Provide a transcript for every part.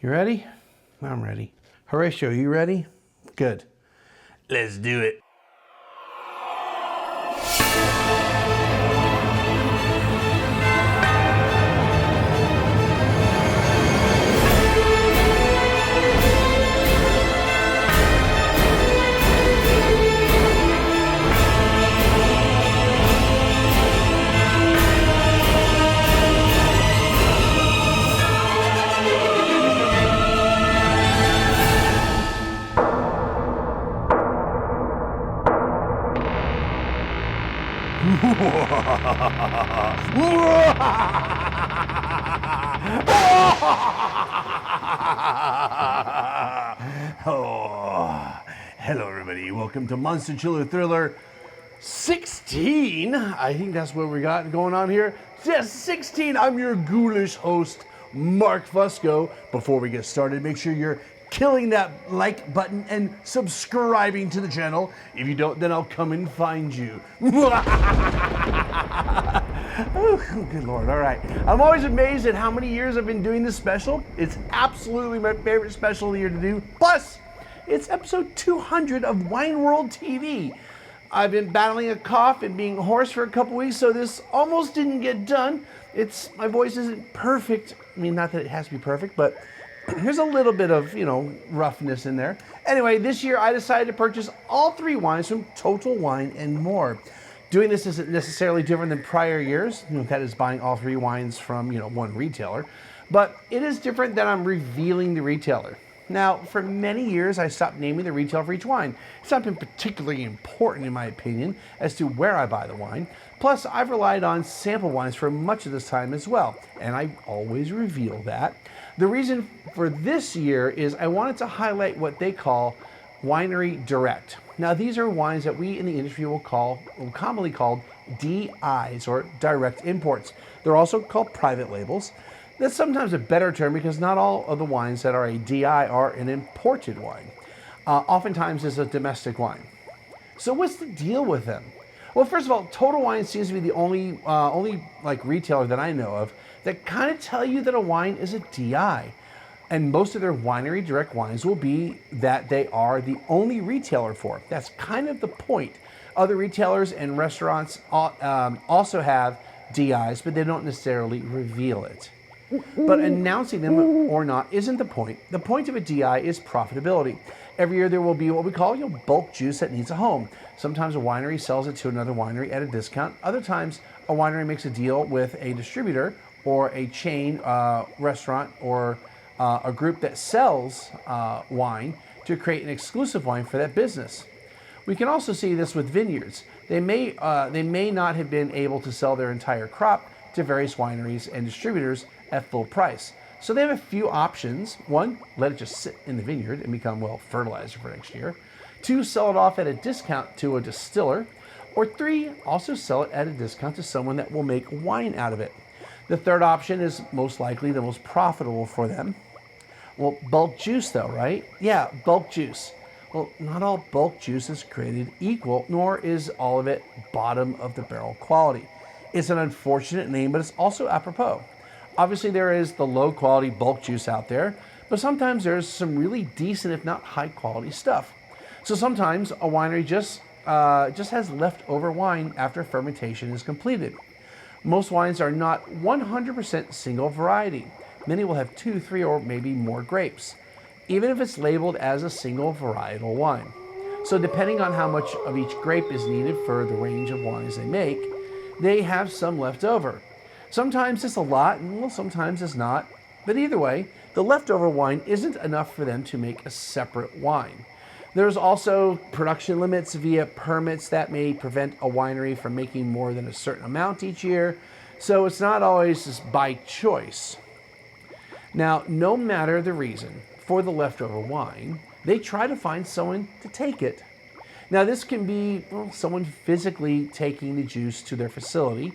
You ready? I'm ready. Horatio, you ready? Good. Let's do it. Oh, hello everybody. Welcome to Monster Chiller Thriller 16. I think that's what we got going on here. Yes, 16. I'm your ghoulish host, Mark Fusco. Before we get started, make sure you're killing that like button and subscribing to the channel. If you don't, then I'll come and find you. Oh, good Lord. All right. I'm always amazed at how many years I've been doing this special. It's absolutely my favorite special of the year to do. Plus, it's episode 200 of Wine World TV. I've been battling a cough and being hoarse for a couple weeks, so this almost didn't get done. My voice isn't perfect. I mean, not that it has to be perfect, but there's a little bit of, roughness in there. Anyway, this year I decided to purchase all three wines from Total Wine and More. Doing this isn't necessarily different than prior years. That is buying all three wines from, one retailer. But it is different that I'm revealing the retailer. Now, for many years, I stopped naming the retailer for each wine. It's not been particularly important, in my opinion, as to where I buy the wine. Plus, I've relied on sample wines for much of this time as well, and I always reveal that. The reason for this year is I wanted to highlight what they call Winery Direct. Now, these are wines that we in the industry will commonly called DIs, or direct imports. They're also called private labels. That's sometimes a better term because not all of the wines that are a DI are an imported wine. Oftentimes it's a domestic wine. So what's the deal with them? Well, first of all, Total Wine seems to be the only retailer that I know of that kind of tell you that a wine is a DI. And most of their Winery Direct wines will be that they are the only retailer for it. That's kind of the point. Other retailers and restaurants also have DIs, but they don't necessarily reveal it. But announcing them or not isn't the point. The point of a DI is profitability. Every year there will be what we call bulk juice that needs a home. Sometimes a winery sells it to another winery at a discount. Other times a winery makes a deal with a distributor or a chain restaurant or a group that sells wine to create an exclusive wine for that business. We can also see this with vineyards. They may not have been able to sell their entire crop to various wineries and distributors at full price. So they have a few options. One, let it just sit in the vineyard and become, fertilizer for next year. Two, sell it off at a discount to a distiller. Or three, also sell it at a discount to someone that will make wine out of it. The third option is most likely the most profitable for them. Well, bulk juice though, right? Yeah, bulk juice. Well, not all bulk juice is created equal, nor is all of it bottom of the barrel quality. It's an unfortunate name, but it's also apropos. Obviously, there is the low quality bulk juice out there, but sometimes there's some really decent, if not high quality stuff. So sometimes a winery just has leftover wine after fermentation is completed. Most wines are not 100% single variety. Many will have 2, 3, or maybe more grapes, even if it's labeled as a single varietal wine. So depending on how much of each grape is needed for the range of wines they make, they have some left over. Sometimes it's a lot, and sometimes it's not. But either way, the leftover wine isn't enough for them to make a separate wine. There's also production limits via permits that may prevent a winery from making more than a certain amount each year. So it's not always just by choice. Now, no matter the reason for the leftover wine, they try to find someone to take it. Now, this can be someone physically taking the juice to their facility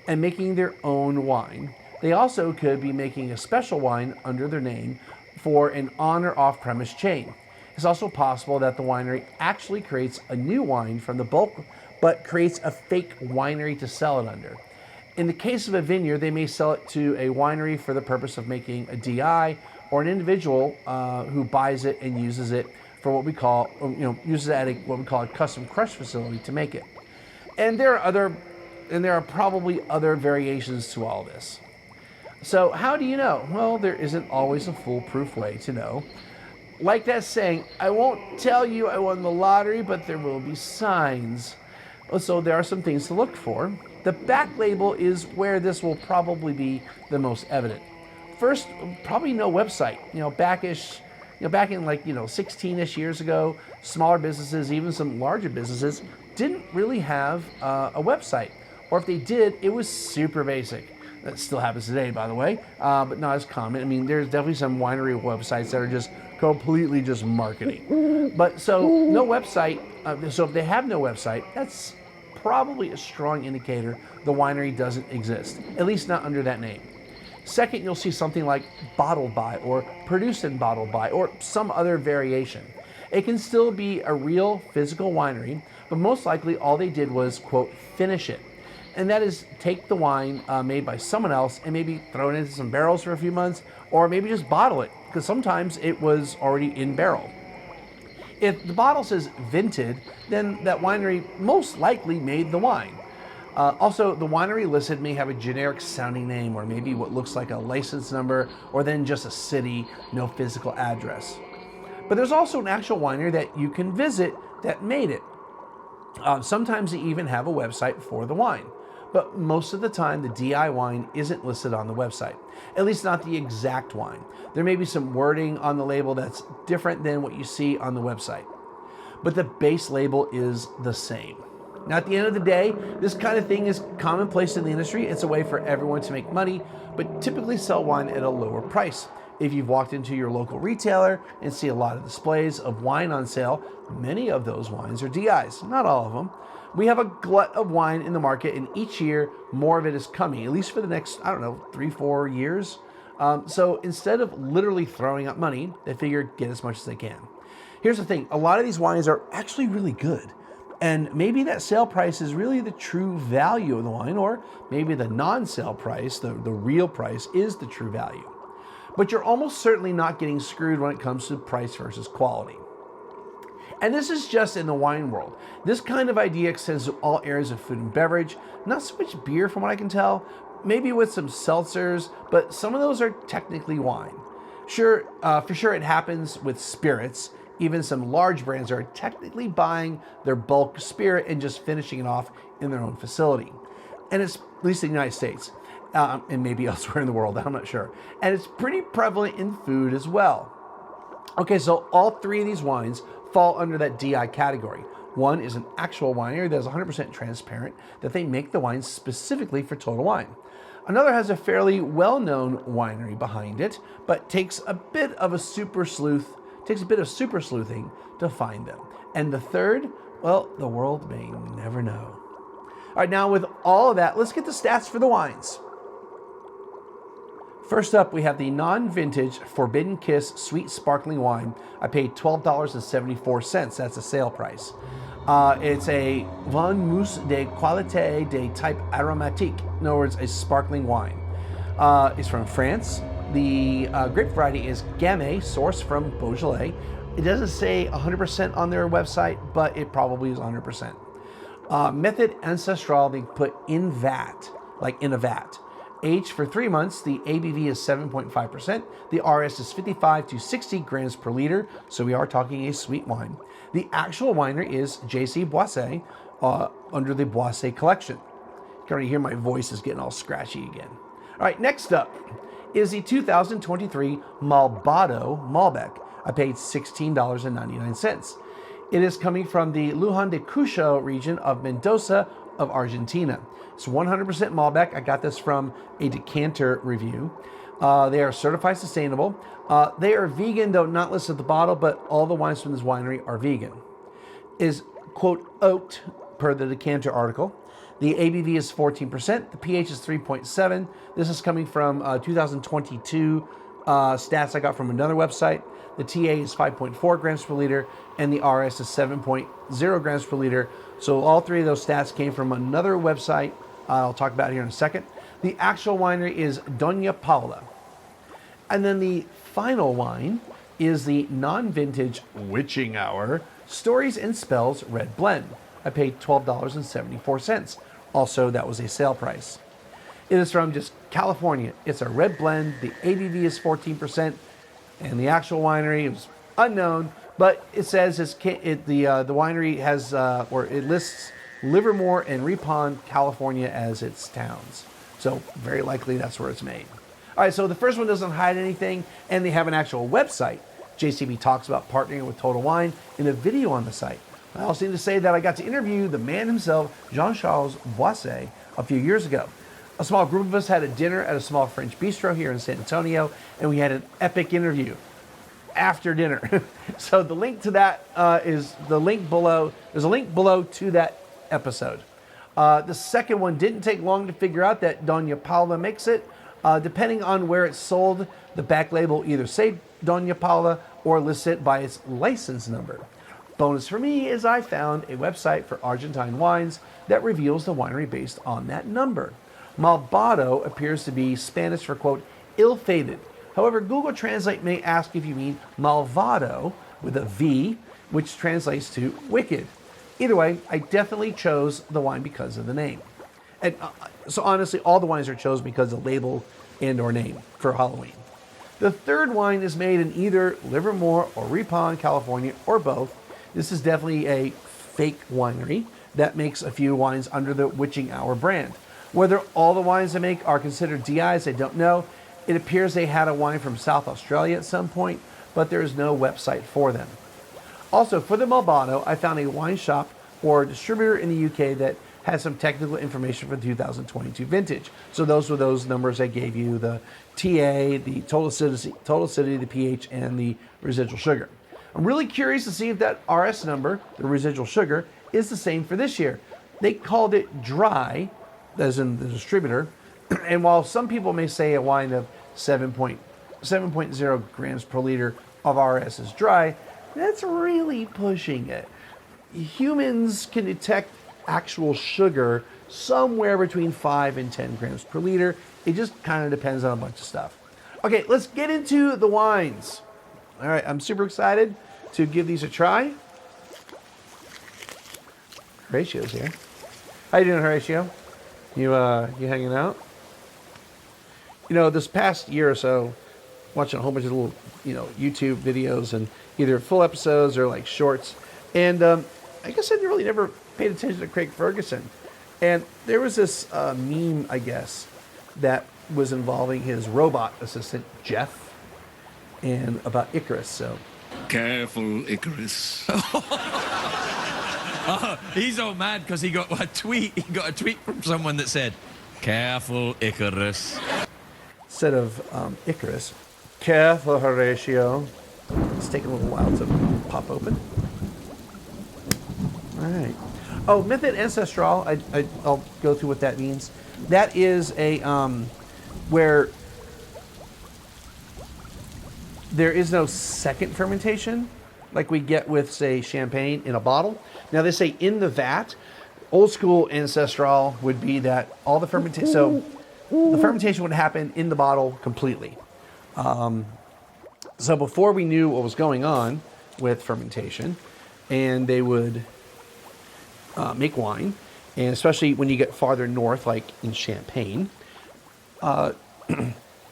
and making their own wine. They also could be making a special wine under their name for an on or off-premise chain. It's also possible that the winery actually creates a new wine from the bulk, but creates a fake winery to sell it under. In the case of a vineyard, they may sell it to a winery for the purpose of making a DI or an individual who buys it and uses it for what we call, uses it at what we call a custom crush facility to make it. And there are probably other variations to all this. So how do you know? Well, there isn't always a foolproof way to know. Like that saying, I won't tell you I won the lottery, but there will be signs. So there are some things to look for. The back label is where this will probably be the most evident. First, probably no website. Back in 16-ish years ago, smaller businesses, even some larger businesses, didn't really have a website. Or if they did, it was super basic. That still happens today, by the way, but not as common. I mean, there's definitely some winery websites that are just completely just marketing. But so no website. So if they have no website, that's probably a strong indicator the winery doesn't exist, at least not under that name. Second, you'll see something like bottled by or produced and bottled by or some other variation. It can still be a real physical winery, but most likely all they did was, quote, finish it. And that is take the wine made by someone else and maybe throw it into some barrels for a few months, or maybe just bottle it, because sometimes it was already in barrel. If the bottle says vinted, then that winery most likely made the wine. Also, the winery listed may have a generic sounding name or maybe what looks like a license number or then just a city, no physical address. But there's also an actual winery that you can visit that made it. Sometimes they even have a website for the wine. But most of the time, the DI wine isn't listed on the website, at least not the exact wine. There may be some wording on the label that's different than what you see on the website, but the base label is the same. Now, at the end of the day, this kind of thing is commonplace in the industry. It's a way for everyone to make money, but typically sell wine at a lower price. If you've walked into your local retailer and see a lot of displays of wine on sale, many of those wines are DIs, not all of them. We have a glut of wine in the market, and each year more of it is coming, at least for the next, 3-4 years. So instead of literally throwing up money, they figure get as much as they can. Here's the thing, a lot of these wines are actually really good. And maybe that sale price is really the true value of the wine, or maybe the non-sale price, the real price, is the true value. But you're almost certainly not getting screwed when it comes to price versus quality. And this is just in the wine world. This kind of idea extends to all areas of food and beverage, not so much beer from what I can tell, maybe with some seltzers, but some of those are technically wine. For sure it happens with spirits. Even some large brands are technically buying their bulk spirit and just finishing it off in their own facility. And it's, at least in the United States, and maybe elsewhere in the world, I'm not sure. And it's pretty prevalent in food as well. Okay, so all three of these wines fall under that DI category. One is an actual winery that is 100% transparent, that they make the wine specifically for Total Wine. Another has a fairly well-known winery behind it, but takes a bit of super sleuthing to find them. And the third, well, the world may never know. All right, now with all of that, let's get the stats for the wines. First up, we have the non-vintage Forbidden Kiss Sweet Sparkling Wine. I paid $12.74. That's a sale price. It's a Vin Mousse de Qualité de Type Aromatique. In other words, a sparkling wine. It's from France. The grape variety is Gamay, sourced from Beaujolais. It doesn't say 100% on their website, but it probably is 100%. Method Ancestral, they put in vat, like in a vat. Aged for 3 months, the ABV is 7.5%. The RS is 55 to 60 grams per liter, so we are talking a sweet wine. The actual winery is JC Boisset, under the Boisset collection. You can already hear my voice is getting all scratchy again. All right, next up is the 2023 Malbado Malbec. I paid $16.99. It is coming from the Luján de Cuyo region of Mendoza of Argentina. It's 100% Malbec. I got this from a decanter review. They are certified sustainable. They are vegan, though not listed at the bottle, but all the wines from this winery are vegan. Is, quote, oaked per the decanter article. The ABV is 14%. The pH is 3.7. This is coming from 2022 stats I got from another website. The TA is 5.4 grams per liter, and the RS is 7.0 grams per liter. So all three of those stats came from another website I'll talk about here in a second. The actual winery is Doña Paula. And then the final wine is the non-vintage Witching Hour Stories and Spells Red Blend. I paid $12.74. Also, that was a sale price. It is from just California. It's a red blend. The ABV is 14%, and the actual winery is unknown, but it says the winery has, or it lists Livermore and Ripon, California as its towns. So very likely that's where it's made. All right, so the first one doesn't hide anything, and they have an actual website. JCB talks about partnering with Total Wine in a video on the site. I also need to say that I got to interview the man himself, Jean-Charles Boisset, a few years ago. A small group of us had a dinner at a small French bistro here in San Antonio, and we had an epic interview after dinner. So the link to that is the link below. There's a link below to that episode. The second one didn't take long to figure out that Doña Paula makes it. Depending on where it's sold, the back label will either say Doña Paula or list it by its license number. Bonus for me is I found a website for Argentine wines that reveals the winery based on that number. Malbado appears to be Spanish for, quote, ill-fated. However, Google Translate may ask if you mean Malvado with a V, which translates to wicked. Either way, I definitely chose the wine because of the name. And so honestly, all the wines are chosen because of label and or name for Halloween. The third wine is made in either Livermore or Ripon, California, or both. This is definitely a fake winery that makes a few wines under the Witching Hour brand. Whether all the wines they make are considered DIs, I don't know. It appears they had a wine from South Australia at some point, but there is no website for them. Also, for the Malbado, I found a wine shop or distributor in the UK that has some technical information for the 2022 vintage. So those were those numbers I gave you, the TA, the total acidity, the pH, and the residual sugar. I'm really curious to see if that RS number, the residual sugar, is the same for this year. They called it dry, as in the distributor, and while some people may say a wine of 7.0 grams per liter of RS is dry, that's really pushing it. Humans can detect actual sugar somewhere between 5 and 10 grams per liter. It just kind of depends on a bunch of stuff. Okay, let's get into the wines. All right, I'm super excited to give these a try. Horatio's here. How you doing, Horatio? You hanging out? You know, this past year or so, watching a whole bunch of little, YouTube videos and either full episodes or like shorts. And I guess I really never paid attention to Craig Ferguson. And there was this meme, I guess, that was involving his robot assistant, Jeff, and about Icarus. So careful, Icarus. He's all mad because he got a tweet. He got a tweet from someone that said, "Careful, Icarus." Instead of Icarus, careful, Horatio. It's taking a little while to pop open. All right. Oh, Method Ancestral. I'll go through what that means. That is a where there is no second fermentation like we get with, say, champagne in a bottle. Now, they say in the vat. Old school Ancestral would be that all the fermentation, so the fermentation would happen in the bottle completely. So before we knew what was going on with fermentation, and they would make wine, and especially when you get farther north, like in Champagne,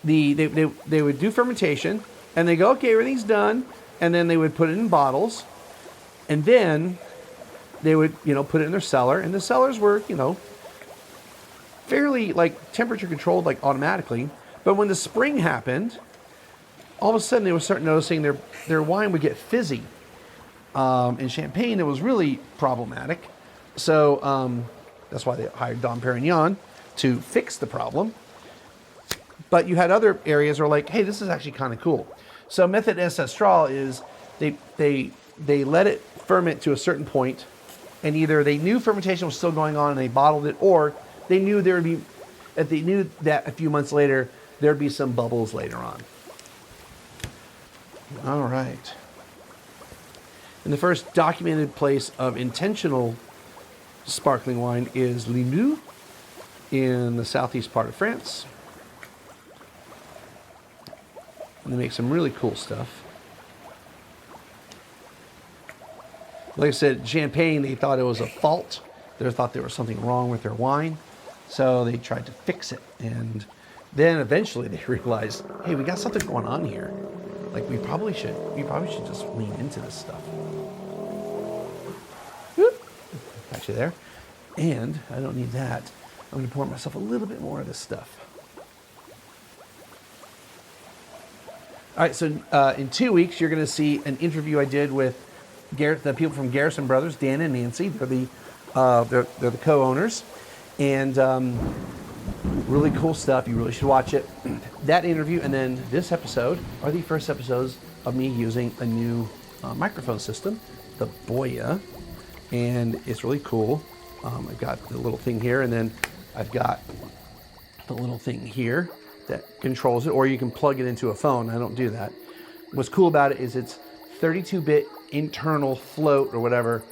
they would do fermentation, and they go, okay, everything's done, and then they would put it in bottles, and then they would, put it in their cellar, and the cellars were, fairly like temperature controlled, like automatically. But when the spring happened, all of a sudden they would start noticing their wine would get fizzy. In Champagne, it was really problematic. So that's why they hired Dom Perignon to fix the problem. But you had other areas where like, hey, this is actually kind of cool. So Method Ancestral is they let it ferment to a certain point, and either they knew fermentation was still going on and they bottled it, or they knew that a few months later there'd be some bubbles later on. All right. And the first documented place of intentional sparkling wine is Limoux in the southeast part of France. And they make some really cool stuff. Like I said, Champagne, they thought it was a fault. They thought there was something wrong with their wine. So they tried to fix it. And then eventually they realized, hey, we got something going on here. Like we probably should just lean into this stuff. Whoop. Actually there. And I don't need that. I'm gonna pour myself a little bit more of this stuff. All right, so in 2 weeks, you're gonna see an interview I did with the people from Garrison Brothers, Dan and Nancy. They're the co-owners. And really cool stuff. You really should watch it. That interview and then this episode are the first episodes of me using a new microphone system, the Boisset, and it's really cool. I've got the little thing here, and then I've got the little thing here that controls it, or you can plug it into a phone. I don't do that. What's cool about it is it's 32-bit internal float or whatever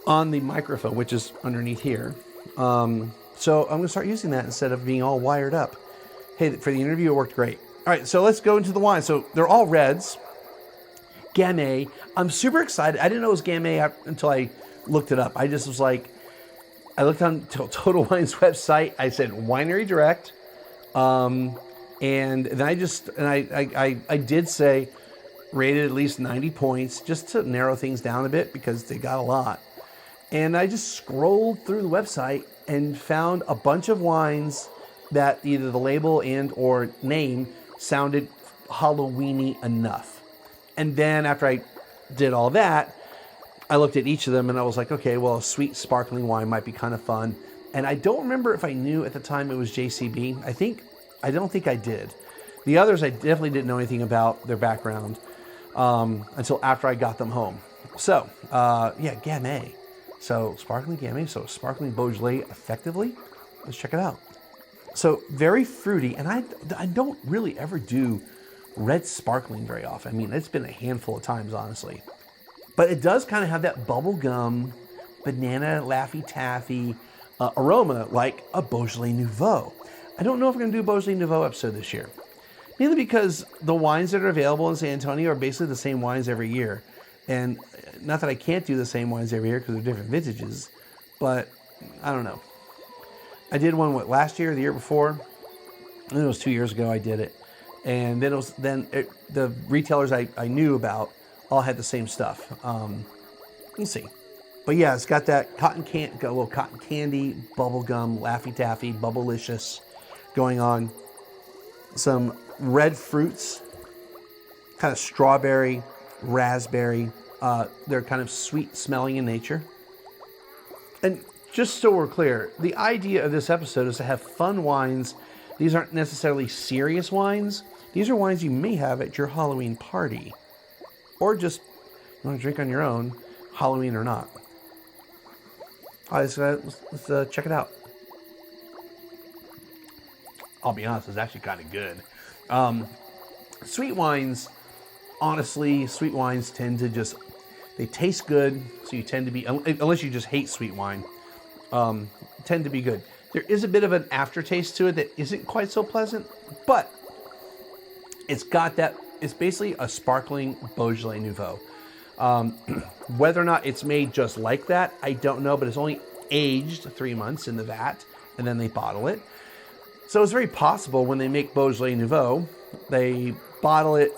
on the microphone, which is underneath here. So I'm gonna start using that instead of being all wired up. Hey, for the interview, it worked great. All right, so let's go into the wine. So they're all reds. Gamay. I'm super excited. I didn't know it was Gamay until I looked it up. I just was like, I looked on Total Wine's website. I said Winery Direct, and then I did say rated at least 90 points just to narrow things down a bit because they got a lot. And I just scrolled through the website and found a bunch of wines that either the label and or name sounded Halloweeny enough. And then after I did all that, I looked at each of them and I was like, okay, well, a sweet sparkling wine might be kind of fun. And I don't remember if I knew at the time it was JCB. I don't think I did. The others, I definitely didn't know anything about their background until after I got them home. So, yeah, Gamay. So, sparkling Gamay, so sparkling Beaujolais effectively. Let's check it out. So, very fruity, and I don't really ever do red sparkling very often. I mean, it's been a handful of times, honestly. But it does kind of have that bubblegum, banana, Laffy Taffy aroma like a Beaujolais Nouveau. I don't know if we're going to do a Beaujolais Nouveau episode this year. Mainly because the wines that are available in San Antonio are basically the same wines every year. And not that I can't do the same wines every year because they're different vintages, but I don't know. I did one, last year, the year before? I think it was 2 years ago I did it. And then the retailers I knew about all had the same stuff. We'll see. But yeah, it's got that got a little cotton candy, bubblegum, Laffy Taffy, Bubblicious going on. Some red fruits, kind of strawberry, raspberry. They're kind of sweet smelling in nature. And just so we're clear, the idea of this episode is to have fun wines. These aren't necessarily serious wines. These are wines you may have at your Halloween party. Or just you want to drink on your own, Halloween or not. All right, so let's check it out. I'll be honest, it's actually kind of good. Sweet wines, honestly, sweet wines tend to they taste good, so you tend to be, unless you just hate sweet wine, tend to be good. There is a bit of an aftertaste to it that isn't quite so pleasant, but it's got that, it's basically a sparkling Beaujolais Nouveau. Whether or not it's made just like that, I don't know, but it's only aged 3 months in the vat, and then they bottle it. So it's very possible when they make Beaujolais Nouveau, they bottle it,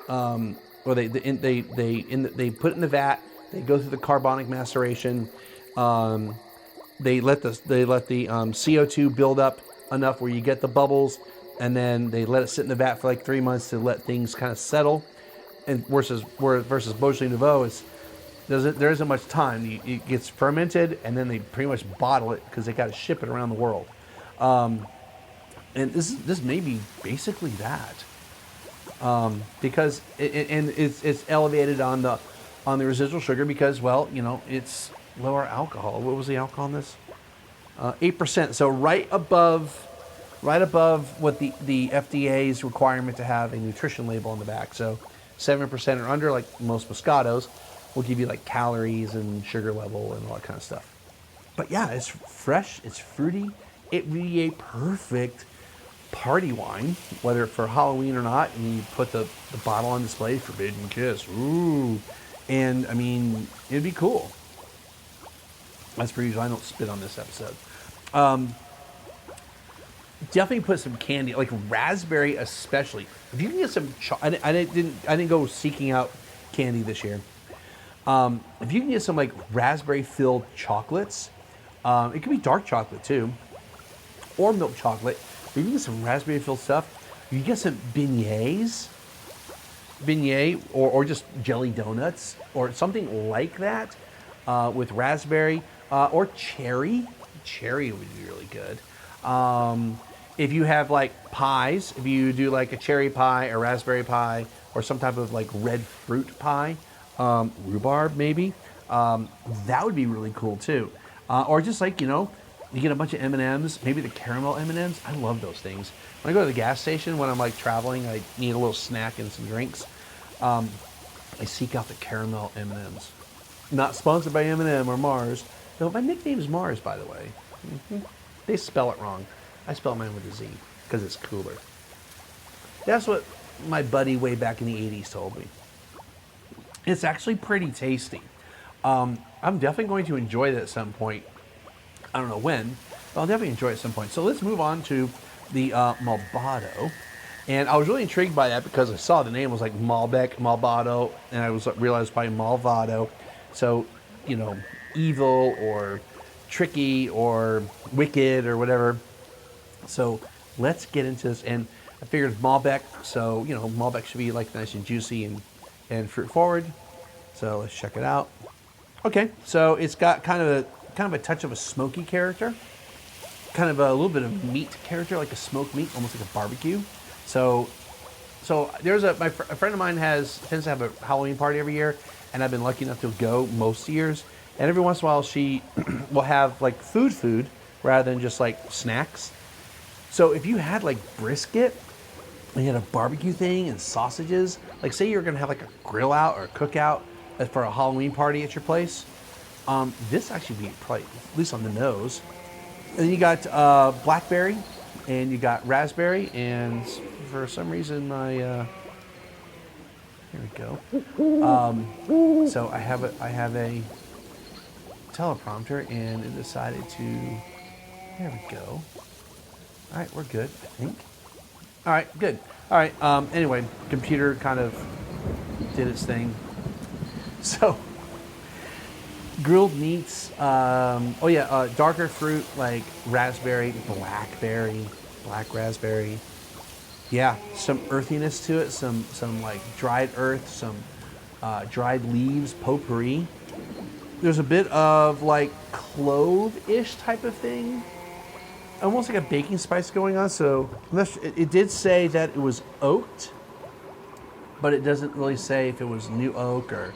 or they put it in the vat. They go through the carbonic maceration. They let the CO2 build up enough where you get the bubbles, and then they let it sit in the vat for like 3 months to let things kind of settle. And versus Beaujolais Nouveau there isn't much time. It gets fermented, and then they pretty much bottle it because they got to ship it around the world. And this may be basically that, because it's elevated on the residual sugar because, well, you know, it's lower alcohol. What was the alcohol in this? 8%. So right above what the FDA's requirement to have a nutrition label on the back. So 7% or under, like most Moscatos, will give you like calories and sugar level and all that kind of stuff. But yeah, it's fresh, it's fruity, it would be a perfect party wine, whether for Halloween or not, and you put the bottle on display, Forbidden Kiss. Ooh. And I mean, it'd be cool. As per usual, I don't spit on this episode. Definitely put some candy, like raspberry especially. If you can get some, I didn't go seeking out candy this year. If you can get some like raspberry filled chocolates, it could be dark chocolate too, or milk chocolate. If you can get some raspberry filled stuff, you can get some beignets, or just jelly donuts or something like that with raspberry or cherry. Cherry would be really good. If you have like pies, if you do like a cherry pie, a raspberry pie, or some type of like red fruit pie, rhubarb maybe, that would be really cool too. Or just like, you get a bunch of M&Ms, maybe the caramel M&Ms. I love those things. When I go to the gas station, when I'm like traveling, I need a little snack and some drinks. I seek out the caramel M&Ms. Not sponsored by M&M or Mars. No, my nickname is Mars, by the way. They spell it wrong. I spell mine with a Z because it's cooler. That's what my buddy way back in the 80s told me. It's actually pretty tasty. I'm definitely going to enjoy that at some point. I don't know when, but I'll definitely enjoy it at some point. So let's move on to the Malbado. And I was really intrigued by that because I saw the name was like Malbec, Malbado, and I realized probably Malvado. So, evil or tricky or wicked or whatever. So let's get into this. And I figured Malbec, so Malbec should be like nice and juicy and fruit forward. So let's check it out. Okay, so it's got kind of a touch of a smoky character, kind of a little bit of meat character, like a smoked meat, almost like a barbecue. So there's a friend of mine tends to have a Halloween party every year, and I've been lucky enough to go most years. And every once in a while, she will have like food rather than just like snacks. So if you had like brisket, and you had a barbecue thing and sausages, like say you're gonna have like a grill out or a cookout for a Halloween party at your place, this actually be probably at least on the nose. And then you got blackberry, and you got raspberry, and for some reason my here we go. So I have a teleprompter, and it decided to. There we go. All right, we're good, I think. All right, good. All right. Anyway, computer kind of did its thing. So, grilled meats. Darker fruit like raspberry, black raspberry. Yeah, some earthiness to it. Some like dried earth, some dried leaves, potpourri. There's a bit of like clove-ish type of thing. Almost like a baking spice going on. So it did say that it was oaked, but it doesn't really say if it was new oak or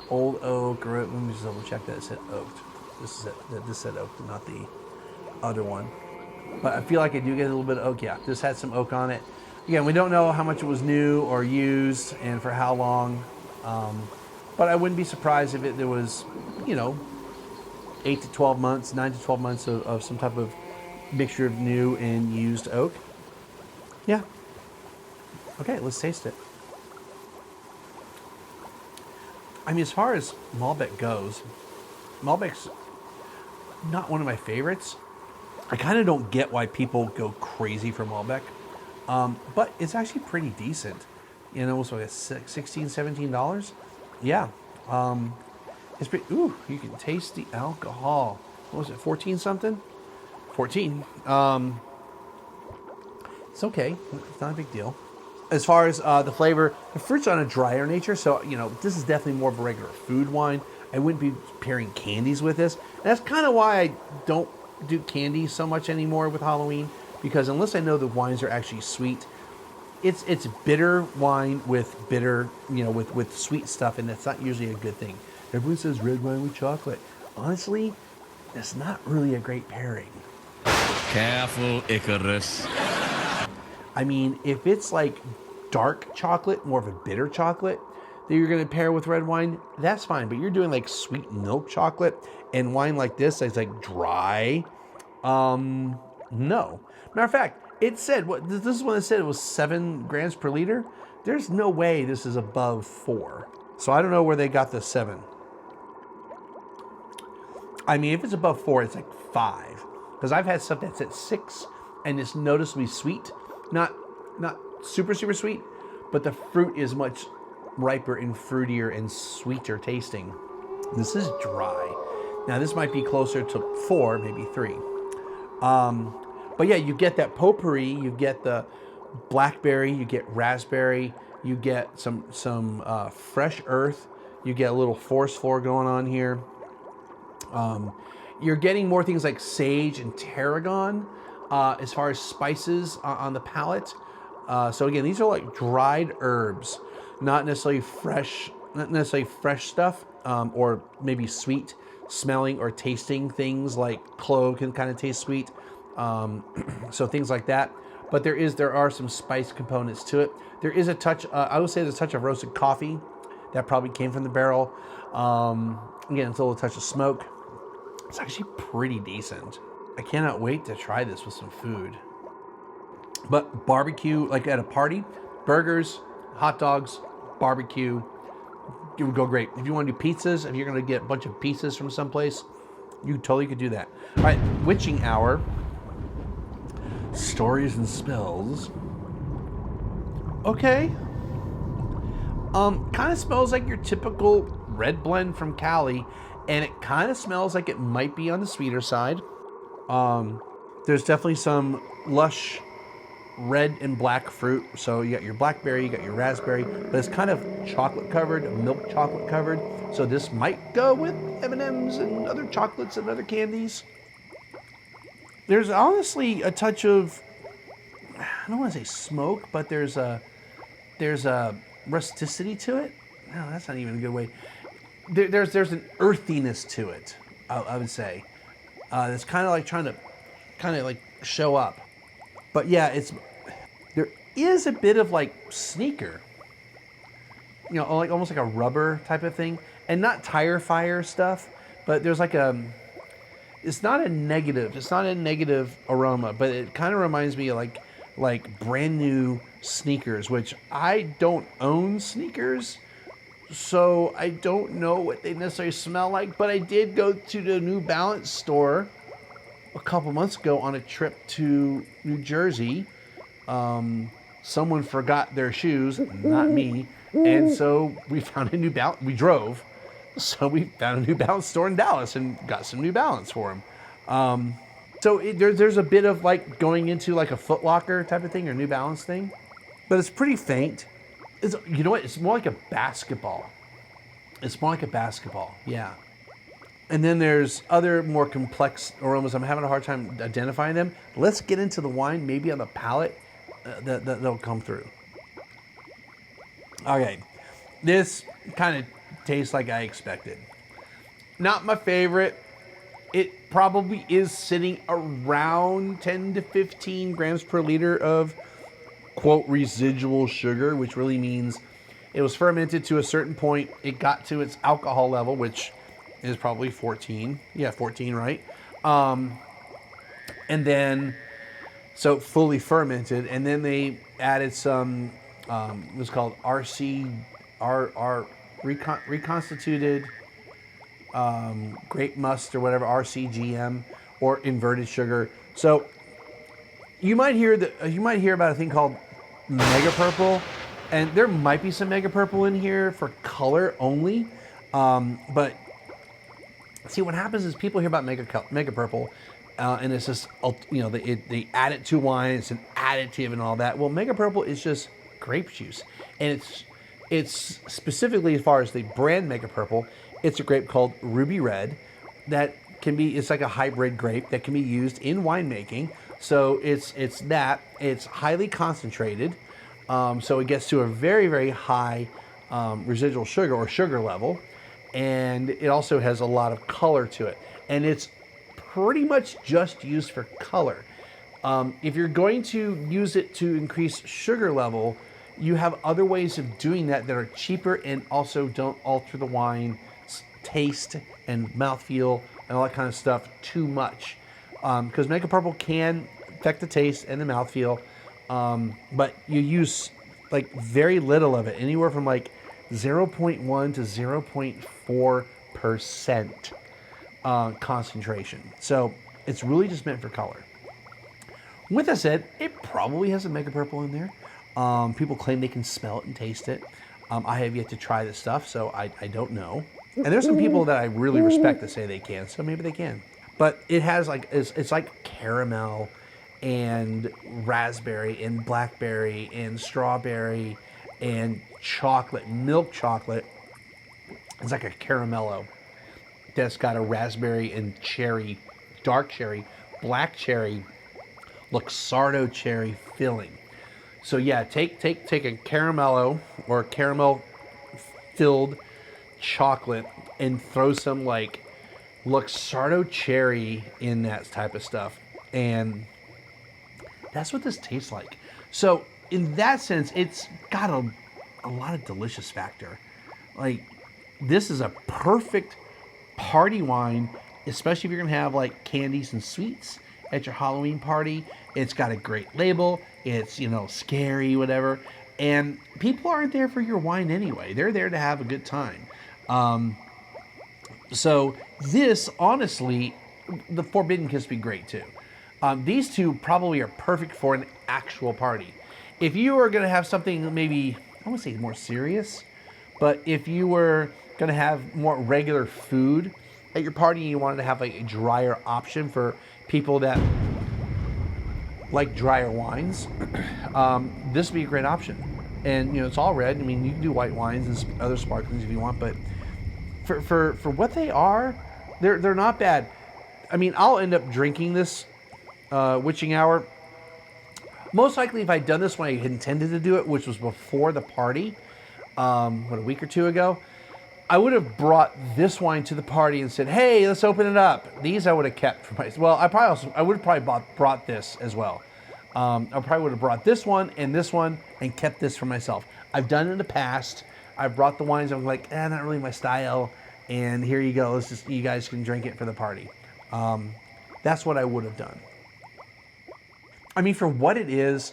old oak. Or let me just double check that it said oaked. This said oaked, not the other one. But I feel like I do get a little bit of oak. Yeah, this had some oak on it. Again, we don't know how much it was new or used and for how long. But I wouldn't be surprised if there was, 8 to 12 months, 9 to 12 months of some type of mixture of new and used oak. Yeah. Okay, let's taste it. I mean, as far as Malbec goes, Malbec's not one of my favorites. I kind of don't get why people go crazy for Malbec. But it's actually pretty decent. It's like $16, $17. Yeah. It's pretty, ooh, you can taste the alcohol. What was it, 14 something? 14. It's okay. It's not a big deal. As far as the flavor, the fruit's on a drier nature, so, this is definitely more of a regular food wine. I wouldn't be pairing candies with this. And that's kind of why I don't do candy so much anymore with Halloween, because unless I know the wines are actually sweet, it's bitter wine with bitter, with sweet stuff, and that's not usually a good thing. Everyone says red wine with chocolate. Honestly, it's not really a great pairing. Careful, Icarus. I mean, if it's like dark chocolate, more of a bitter chocolate, that you're going to pair with red wine, that's fine. But you're doing like sweet milk chocolate and wine like this that's like dry. No. Matter of fact, it said, this is when it said it was 7 grams per liter. There's no way this is above 4. So I don't know where they got the 7. I mean, if it's above 4, it's like 5. Because I've had stuff that's at 6 and it's noticeably sweet. Not super, super sweet, but the fruit is much riper and fruitier and sweeter tasting. This is dry. Now, this might be closer to 4, maybe 3. But yeah, you get that potpourri, you get the blackberry, you get raspberry, you get some fresh earth, you get a little forest floor going on here. You're getting more things like sage and tarragon as far as spices on the palate. So again, these are like dried herbs, not necessarily fresh stuff, or maybe sweet smelling or tasting things like clove can kind of taste sweet. So things like that. But there are some spice components to it. There is a touch, I would say there's a touch of roasted coffee that probably came from the barrel. Again, it's a little touch of smoke. It's actually pretty decent. I cannot wait to try this with some food. But barbecue, like at a party, burgers, hot dogs, barbecue, it would go great. If you want to do pizzas, if you're going to get a bunch of pizzas from someplace, you totally could do that. All right, witching hour. Stories and spells. Okay. Kind of smells like your typical red blend from Cali, and it kind of smells like it might be on the sweeter side. There's definitely some lush red and black fruit. So you got your blackberry, you got your raspberry, but it's kind of chocolate covered, milk chocolate covered. So this might go with M&Ms and other chocolates and other candies. There's honestly a touch of, I don't want to say smoke, but there's a rusticity to it. No, that's not even a good way. There's an earthiness to it, I would say. It's kind of like trying to kind of like show up. But yeah, there is a bit of like sneaker, like almost like a rubber type of thing, and not tire fire stuff, but there's like it's not a negative aroma, but it kind of reminds me of like brand new sneakers, which I don't own sneakers, so I don't know what they necessarily smell like, but I did go to the New Balance store a couple months ago on a trip to New Jersey. Someone forgot their shoes, not me, and so we found a New Balance. We drove, so we found a New Balance store in Dallas and got some New Balance for him. There's a bit of like going into like a Foot Locker type of thing or New Balance thing, but it's pretty faint. You know what? It's more like a basketball. Yeah. And then there's other more complex aromas. I'm having a hard time identifying them. Let's get into the wine, maybe on the palate that'll come through. Okay, this kind of tastes like I expected. Not my favorite. It probably is sitting around 10 to 15 grams per liter of, quote, residual sugar, which really means it was fermented to a certain point. It got to its alcohol level, which is probably 14. Yeah, 14, right? And then, so fully fermented. And then they added some, it was called reconstituted grape must or whatever, RCGM, or inverted sugar. So you might hear about a thing called Mega Purple, and there might be some Mega Purple in here for color only. But see, what happens is people hear about Mega Purple, and it's just, they add it to wine. It's an additive and all that. Well, Mega Purple is just grape juice, and it's specifically, as far as the brand Mega Purple, it's a grape called Ruby Red that it's like a hybrid grape that can be used in winemaking. So it's highly concentrated, so it gets to a very, very high residual sugar or sugar level, and it also has a lot of color to it, and it's pretty much just used for color. If you're going to use it to increase sugar level, you have other ways of doing that are cheaper and also don't alter the wine's taste and mouthfeel and all that kind of stuff too much. Because Mega Purple can affect the taste and the mouthfeel. But you use like very little of it, anywhere from like 0.1 to 0.4% concentration. So it's really just meant for color. With that said, it probably has a mega purple in there. People claim they can smell it and taste it. I have yet to try this stuff, so I don't know. And there's some people that I really respect that say they can, so maybe they can. But it has like, it's like caramel and raspberry and blackberry and strawberry and chocolate, milk chocolate. It's like a caramello that's got a raspberry and cherry, dark cherry, black cherry, Luxardo cherry filling. So yeah, take a caramello or caramel filled chocolate and throw some like Luxardo cherry in that type of stuff, and that's what this tastes like. So in that sense, it's got a lot of delicious factor. Like, this is a perfect party wine, especially if you're gonna have like candies and sweets at your Halloween party. It's got a great label. It's, scary, whatever. And people aren't there for your wine anyway. They're there to have a good time. So this, honestly, the Forbidden Kiss would be great too. These two probably are perfect for an actual party. If you are going to have something maybe, I won't say more serious, but if you were going to have more regular food at your party and you wanted to have like a drier option for people that like drier wines, this would be a great option. And it's all red. I mean, you can do white wines and other sparklings if you want, but for what they are, they're not bad. I mean, I'll end up drinking this witching hour. Most likely, if I'd done this when I intended to do it, which was before the party, a week or two ago, I would have brought this wine to the party and said, "Hey, let's open it up." These I would have kept for myself. Well, I would have probably brought this as well. I probably would have brought this one and kept this for myself. I've done it in the past. I've brought the wines. I'm like, not really my style. And here you go. You guys can drink it for the party. That's what I would have done. I mean, for what it is,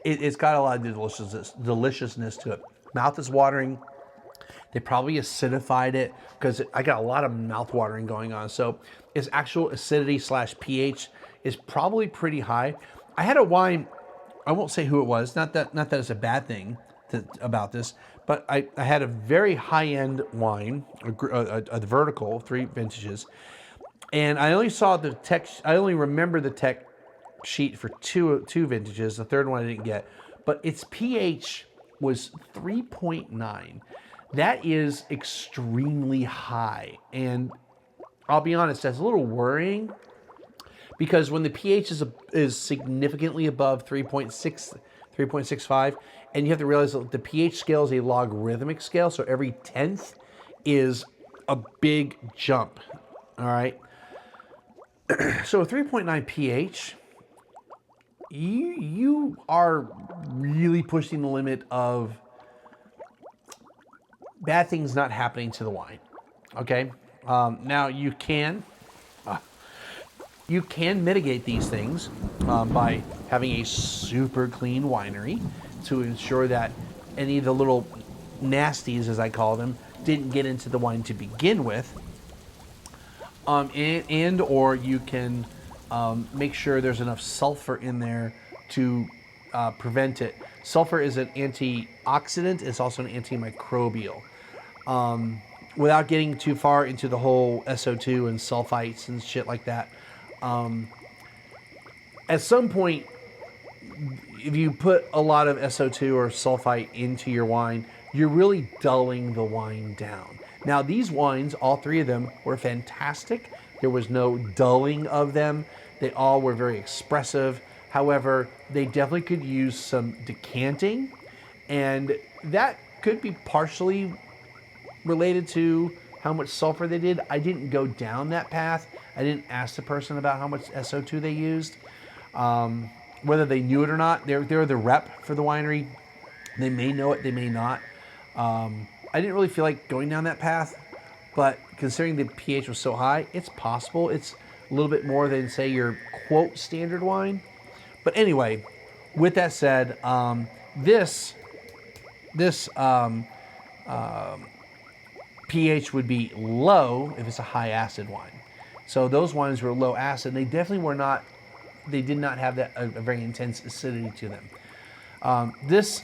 it's got a lot of deliciousness to it. Mouth is watering. They probably acidified it because I got a lot of mouth watering going on. So its actual acidity / pH is probably pretty high. I had a wine, I won't say who it was, not that it's a bad thing about this, but I had a very high-end wine, a vertical, 3 vintages, and I only saw the text, I only remember the tech sheet for two vintages. The third one I didn't get, but its pH was 3.9. That is extremely high, and I'll be honest, that's a little worrying, because when the pH is significantly above 3.65, and you have to realize that the pH scale is a logarithmic scale, so every 10th is a big jump, all right? So a 3.9 pH, you are really pushing the limit of bad things not happening to the wine, okay? Now you can mitigate these things by having a super clean winery to ensure that any of the little nasties, as I call them, didn't get into the wine to begin with. And or you can make sure there's enough sulfur in there to prevent it. Sulfur is an antioxidant. It's also an antimicrobial. Without getting too far into the whole SO2 and sulfites and shit like that, at some point, if you put a lot of SO2 or sulfite into your wine, you're really dulling the wine down. Now, these wines, all 3 of them, were fantastic. There was no dulling of them. They all were very expressive. However, they definitely could use some decanting, and that could be partially related to how much sulfur they did. I didn't go down that path. I didn't ask the person about how much SO2 they used. Whether they knew it or not, they're the rep for the winery. They may know it, they may not. I didn't really feel like going down that path, but considering the pH was so high, it's possible. It's a little bit more than, say, your quote standard wine. But anyway, with that said, this pH would be low if it's a high acid wine. So those wines were low acid. They definitely were not. They did not have that a very intense acidity to them. This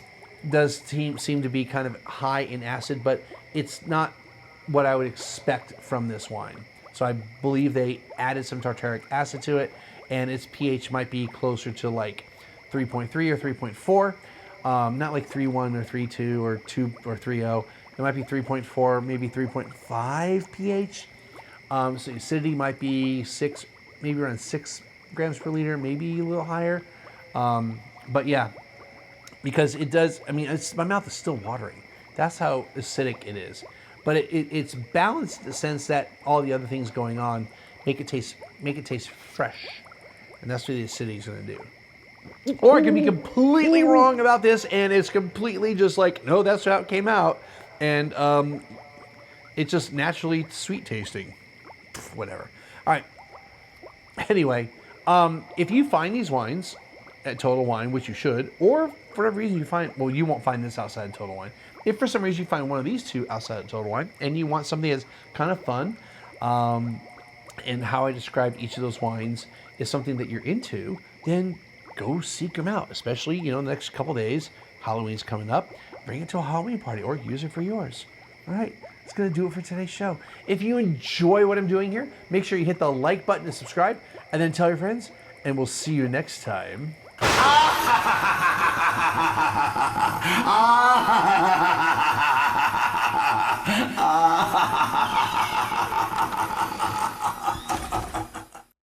does seem to be kind of high in acid, but it's not what I would expect from this wine. So I believe they added some tartaric acid to it, and its pH might be closer to like 3.3 or 3.4, not like 3.1 or 3.2 or 2 or 3.0. It might be 3.4, maybe 3.5 pH. So acidity might be 6, maybe around 6 grams per liter, maybe a little higher. But yeah, because it does, I mean, my mouth is still watering. That's how acidic it is. But it's balanced in the sense that all the other things going on make it taste fresh. And that's what the acidity is going to do. Or I could be completely wrong about this, and it's completely just like, no, that's how it came out. And it's just naturally sweet tasting. Whatever. All right. Anyway, if you find these wines at Total Wine, which you should, or for whatever reason you find, well, you won't find this outside of Total Wine. If for some reason you find one of these two outside of Total Wine, and you want something that's kind of fun, and how I described each of those wines is something that you're into, then go seek them out. Especially, the next couple days, Halloween's coming up. Bring it to a Halloween party or use it for yours. All right, that's going to do it for today's show. If you enjoy what I'm doing here, make sure you hit the like button and subscribe, and then tell your friends, and we'll see you next time.